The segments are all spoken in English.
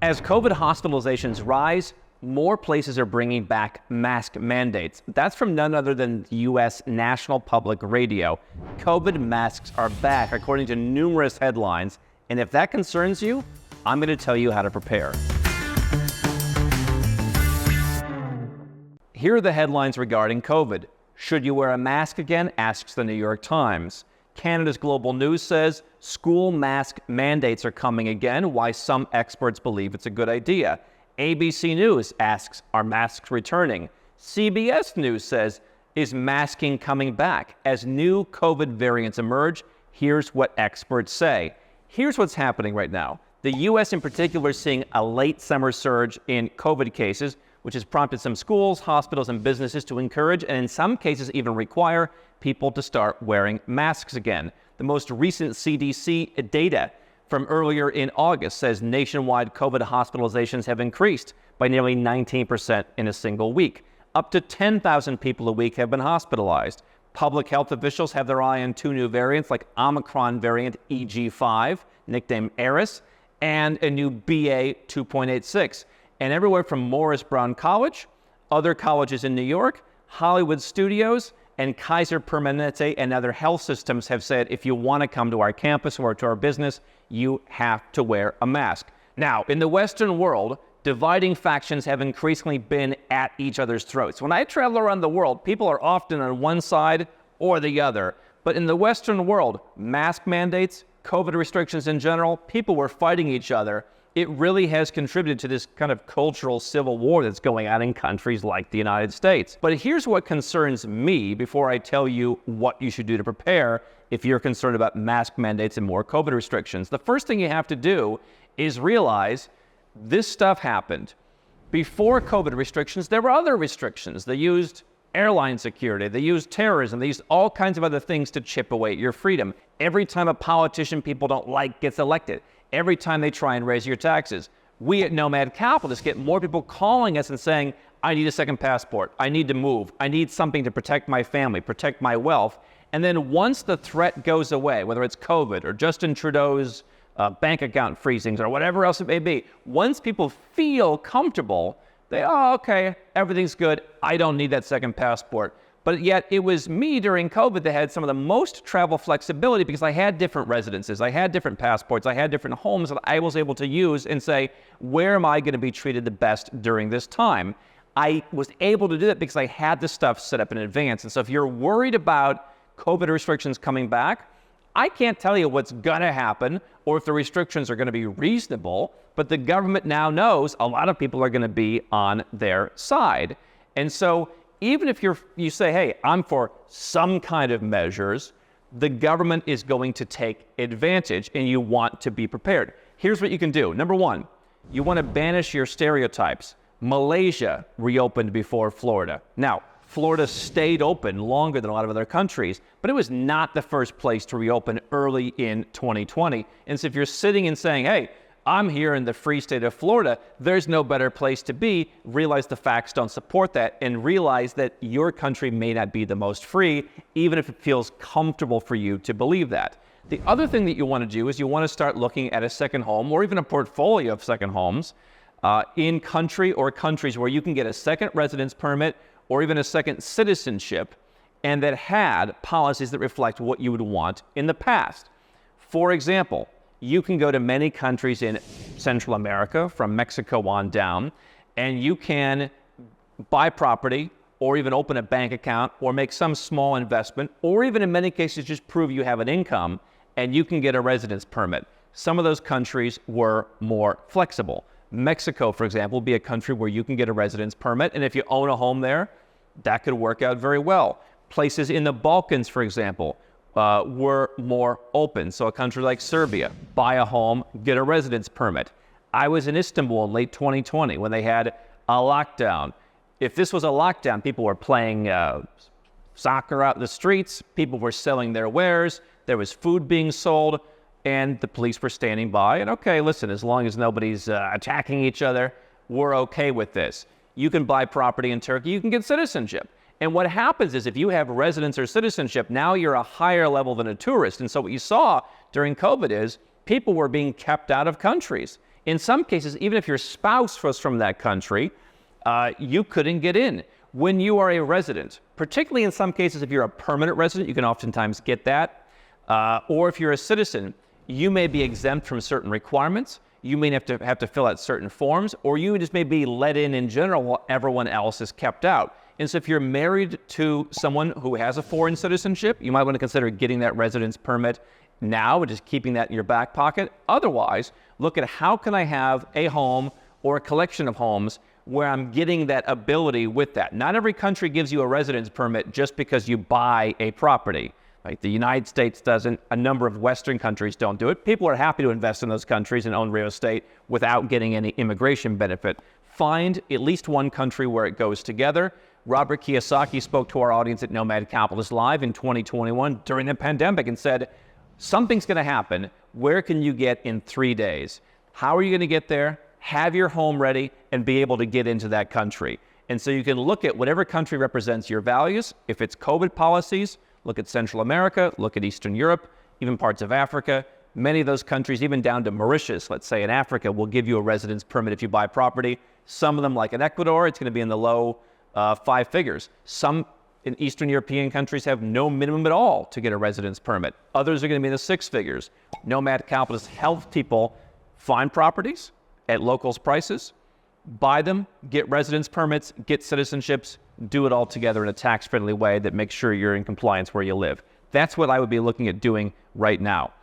As COVID hospitalizations rise, more places are bringing back mask mandates. That's from none other than U.S. National Public Radio. COVID masks are back, according to numerous headlines. And if that concerns you, I'm going to tell you how to prepare. Here are the headlines regarding COVID. Should you wear a mask again? Asks the New York Times. Canada's Global News says school mask mandates are coming again, why some experts believe it's a good idea. ABC News asks, are masks returning? CBS News says, is masking coming back? As new COVID variants emerge, here's what experts say. Here's what's happening right now. The U.S. in particular is seeing a late summer surge in COVID cases, which has prompted some schools, hospitals, and businesses to encourage, and in some cases even require, people to start wearing masks again. The most recent CDC data from earlier in August says nationwide COVID hospitalizations have increased by nearly 19% in a single week. Up to 10,000 people a week have been hospitalized. Public health officials have their eye on two new variants like Omicron variant EG5, nicknamed Eris, and a new BA 2.86. And everywhere from Morris Brown College, other colleges in New York, Hollywood studios, and Kaiser Permanente and other health systems have said, if you want to come to our campus or to our business, you have to wear a mask. Now, in the Western world, dividing factions have increasingly been at each other's throats. When I travel around the world, people are often on one side or the other. But in the Western world, mask mandates, COVID restrictions in general, people were fighting each other. It really has contributed to this kind of cultural civil war that's going on in countries like the United States. But here's what concerns me before I tell you what you should do to prepare if you're concerned about mask mandates and more COVID restrictions. The first thing you have to do is realize this stuff happened. Before COVID restrictions, there were other restrictions. They used airline security, they used terrorism, they used all kinds of other things to chip away at your freedom. Every time a politician people don't like gets elected, every time they try and raise your taxes. We at Nomad Capitalist get more people calling us and saying, I need a second passport, I need to move, I need something to protect my family, protect my wealth. And then once the threat goes away, whether it's COVID or Justin Trudeau's bank account freezings or whatever else it may be, once people feel comfortable, they, oh, okay, everything's good, I don't need that second passport. But yet it was me during COVID that had some of the most travel flexibility because I had different residences, I had different passports, I had different homes that I was able to use and say, where am I going to be treated the best during this time? I was able to do that because I had the stuff set up in advance. And so if you're worried about COVID restrictions coming back, I can't tell you what's going to happen or if the restrictions are going to be reasonable, but the government now knows a lot of people are going to be on their side. And so even if you say, hey, I'm for some kind of measures, the government is going to take advantage and you want to be prepared. Here's what you can do. Number one, you want to banish your stereotypes. Malaysia reopened before Florida. Now, Florida stayed open longer than a lot of other countries, but it was not the first place to reopen early in 2020. And so if you're sitting and saying, hey, I'm here in the free state of Florida, there's no better place to be, realize the facts don't support that and realize that your country may not be the most free, even if it feels comfortable for you to believe that. The other thing that you want to do is you want to start looking at a second home or even a portfolio of second homes in country or countries where you can get a second residence permit or even a second citizenship and that had policies that reflect what you would want in the past. For example, you can go to many countries in Central America, from Mexico on down, and you can buy property or even open a bank account or make some small investment, or even in many cases just prove you have an income, and you can get a residence permit. Some of those countries were more flexible. Mexico, for example, would be a country where you can get a residence permit, and if you own a home there, that could work out very well. Places in the Balkans, for example, were more open. So a country like Serbia, buy a home, get a residence permit. I was in Istanbul in late 2020 when they had a lockdown. If this was a lockdown, people were playing soccer out in the streets, people were selling their wares, there was food being sold, and the police were standing by. And okay, listen, as long as nobody's attacking each other, we're okay with this. You can buy property in Turkey, you can get citizenship. And what happens is if you have residence or citizenship, now you're a higher level than a tourist. And so what you saw during COVID is people were being kept out of countries. In some cases, even if your spouse was from that country, you couldn't get in. When you are a resident, particularly in some cases, if you're a permanent resident, you can oftentimes get that. Or if you're a citizen, you may be exempt from certain requirements. You may have to fill out certain forms, or you just may be let in general while everyone else is kept out. And so if you're married to someone who has a foreign citizenship, you might want to consider getting that residence permit now and just keeping that in your back pocket. Otherwise, look at how can I have a home or a collection of homes where I'm getting that ability with that. Not every country gives you a residence permit just because you buy a property. Right? The United States doesn't. A number of Western countries don't do it. People are happy to invest in those countries and own real estate without getting any immigration benefit. Find at least one country where it goes together. Robert Kiyosaki spoke to our audience at Nomad Capitalist Live in 2021 during the pandemic and said, something's going to happen. Where can you get in 3 days? How are you going to get there? Have your home ready and be able to get into that country. And so you can look at whatever country represents your values. If it's COVID policies, look at Central America, look at Eastern Europe, even parts of Africa. Many of those countries, even down to Mauritius, let's say in Africa, will give you a residence permit if you buy property. Some of them, like in Ecuador, it's going to be in the low 5 figures. Some in Eastern European countries have no minimum at all to get a residence permit. Others are going to be in the 6 figures. Nomad Capitalists help people find properties at locals' prices, buy them, get residence permits, get citizenships, do it all together in a tax-friendly way that makes sure you're in compliance where you live. That's what I would be looking at doing right now.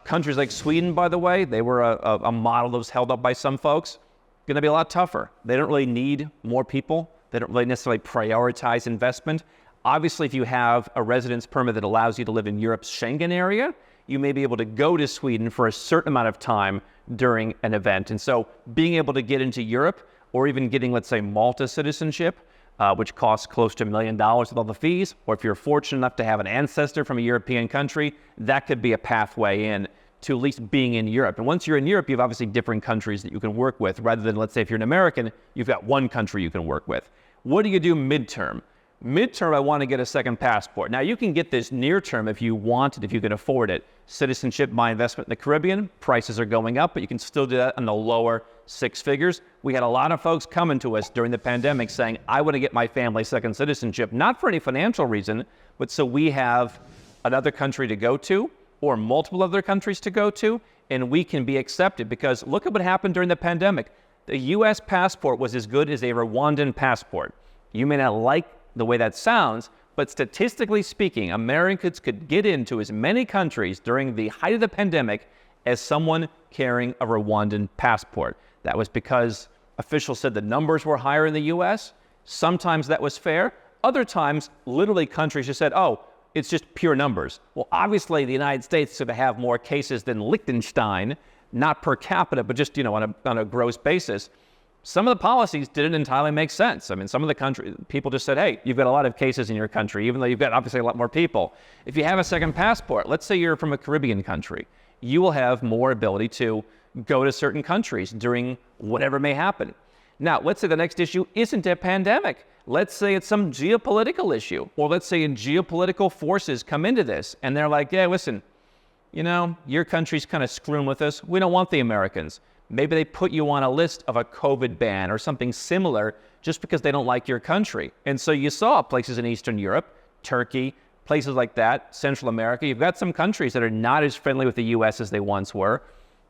Countries like Sweden, by the way, they were a model that was held up by some folks. Going to be a lot tougher. They don't really need more people. They don't really necessarily prioritize investment. Obviously, if you have a residence permit that allows you to live in Europe's Schengen area, you may be able to go to Sweden for a certain amount of time during an event. And so being able to get into Europe, or even getting, let's say, Malta citizenship, which costs close to $1 million with all the fees, or if you're fortunate enough to have an ancestor from a European country, that could be a pathway in to at least being in Europe. And once you're in Europe, you have obviously different countries that you can work with, rather than, let's say, if you're an American, you've got one country you can work with. What do you do midterm? Midterm, I want to get a second passport. Now, you can get this near term if you want it, if you can afford it. Citizenship by investment in the Caribbean, prices are going up, but you can still do that in the lower 6 figures. We had a lot of folks coming to us during the pandemic saying, I want to get my family second citizenship, not for any financial reason, but so we have another country to go to, or multiple other countries to go to, and we can be accepted. Because look at what happened during the pandemic. The U.S. passport was as good as a Rwandan passport. You may not like the way that sounds, but statistically speaking, Americans could get into as many countries during the height of the pandemic as someone carrying a Rwandan passport. That was because officials said the numbers were higher in the U.S. Sometimes that was fair. Other times, literally countries just said, oh, it's just pure numbers. Well, obviously, the United States is going to have more cases than Liechtenstein, not per capita, but just, on a gross basis. Some of the policies didn't entirely make sense. I mean, some of the people just said, hey, you've got a lot of cases in your country, even though you've got obviously a lot more people. If you have a second passport, let's say you're from a Caribbean country, you will have more ability to go to certain countries during whatever may happen. Now, let's say the next issue isn't a pandemic. Let's say it's some geopolitical issue, or let's say geopolitical forces come into this, and they're like, yeah, listen, your country's kind of screwing with us. We don't want the Americans. Maybe they put you on a list of a COVID ban or something similar just because they don't like your country. And so you saw places in Eastern Europe, Turkey, places like that, Central America. You've got some countries that are not as friendly with the U.S. as they once were.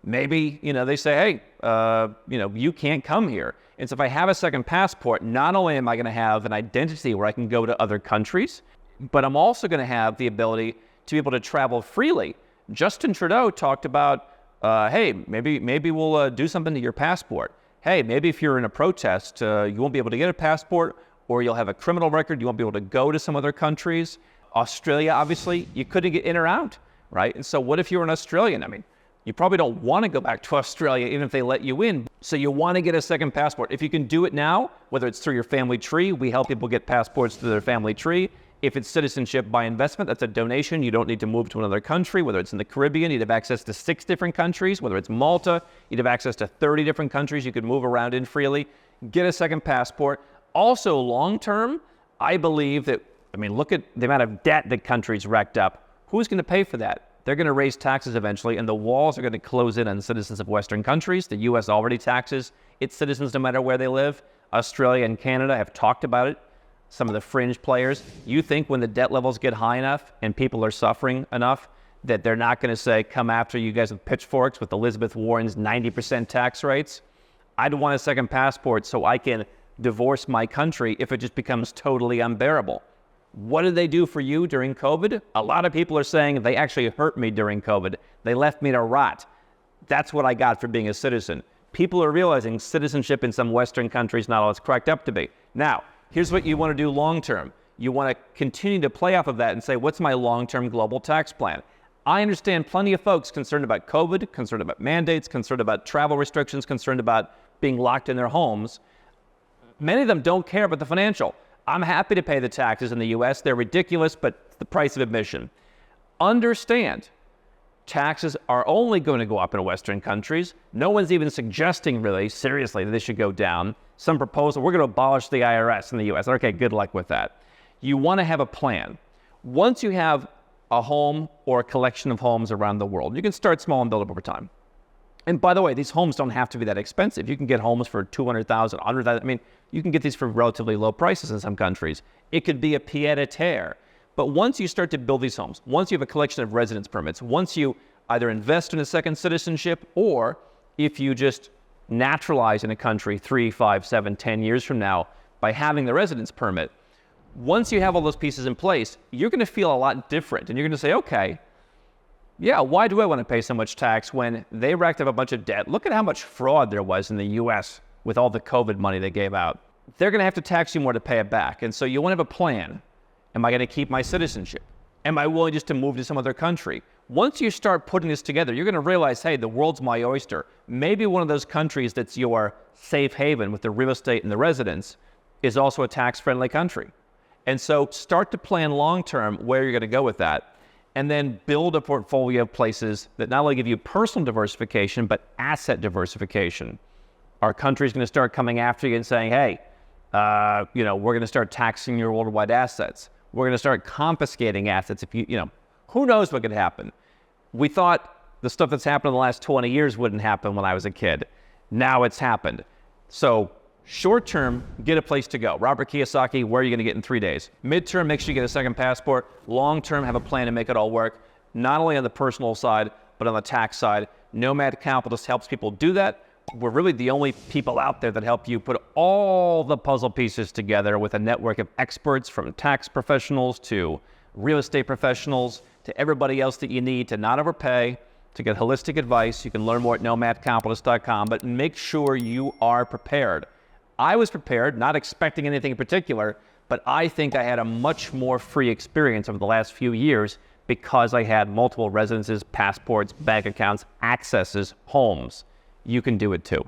Maybe, they say, hey, you can't come here. And so if I have a second passport, not only am I going to have an identity where I can go to other countries, but I'm also going to have the ability to be able to travel freely. Justin Trudeau talked about, hey, maybe we'll do something to your passport. Hey, maybe if you're in a protest, you won't be able to get a passport, or you'll have a criminal record. You won't be able to go to some other countries. Australia, obviously, you couldn't get in or out, right? And so what if you're an Australian? I mean, you probably don't want to go back to Australia even if they let you in. So you want to get a second passport. If you can do it now, whether it's through your family tree, we help people get passports through their family tree. If it's citizenship by investment, that's a donation. You don't need to move to another country. Whether it's in the Caribbean, you'd have access to 6 different countries. Whether it's Malta, you'd have access to 30 different countries you could move around in freely. Get a second passport. Also, long term, I believe that, look at the amount of debt that countries racked up. Who's going to pay for that? They're going to raise taxes eventually, and the walls are going to close in on citizens of Western countries. The U.S. already taxes its citizens no matter where they live. Australia and Canada have talked about it. Some of the fringe players. You think when the debt levels get high enough and people are suffering enough that they're not going to say, come after you guys with pitchforks with Elizabeth Warren's 90% tax rates? I'd want a second passport so I can divorce my country if it just becomes totally unbearable. What did they do for you during COVID? A lot of people are saying they actually hurt me during COVID. They left me to rot. That's what I got for being a citizen. People are realizing citizenship in some Western countries not all it's cracked up to be. Now, here's what you want to do long term. You want to continue to play off of that and say, what's my long-term global tax plan? I understand plenty of folks concerned about COVID, concerned about mandates, concerned about travel restrictions, concerned about being locked in their homes. Many of them don't care about the financial. I'm happy to pay the taxes in the U.S. They're ridiculous, but it's the price of admission. Understand, taxes are only going to go up in Western countries. No one's even suggesting really, seriously, that they should go down. Some proposal, we're going to abolish the IRS in the U.S. Okay, good luck with that. You want to have a plan. Once you have a home or a collection of homes around the world, you can start small and build up over time. And by the way, these homes don't have to be that expensive. You can get homes for $200,000, $100,000. I mean, you can get these for relatively low prices in some countries. It could be a pied-à-terre. But once you start to build these homes, once you have a collection of residence permits, once you either invest in a second citizenship, or if you just naturalize in a country 3, 5, 7, 10 years from now by having the residence permit, once you have all those pieces in place, you're going to feel a lot different. And you're going to say, okay, yeah, why do I want to pay so much tax when they racked up a bunch of debt? Look at how much fraud there was in the U.S. with all the COVID money they gave out. They're going to have to tax you more to pay it back. And so you want to have a plan. Am I going to keep my citizenship? Am I willing just to move to some other country? Once you start putting this together, you're going to realize, hey, the world's my oyster. Maybe one of those countries that's your safe haven with the real estate and the residence is also a tax-friendly country. And so start to plan long-term where you're going to go with that. And then build a portfolio of places that not only give you personal diversification, but asset diversification. Our country's going to start coming after you and saying, hey, we're going to start taxing your worldwide assets. We're going to start confiscating assets. If who knows what could happen? We thought the stuff that's happened in the last 20 years wouldn't happen when I was a kid. Now it's happened. So short term, get a place to go. Robert Kiyosaki, where are you going to get in 3 days? Midterm, make sure you get a second passport. Long term, have a plan to make it all work, not only on the personal side, but on the tax side. Nomad Capitalist helps people do that. We're really the only people out there that help you put all the puzzle pieces together with a network of experts, from tax professionals to real estate professionals to everybody else that you need to not overpay, to get holistic advice. You can learn more at nomadcapitalist.com, but make sure you are prepared. I was prepared, not expecting anything in particular, but I think I had a much more free experience over the last few years because I had multiple residences, passports, bank accounts, accesses, homes. You can do it too.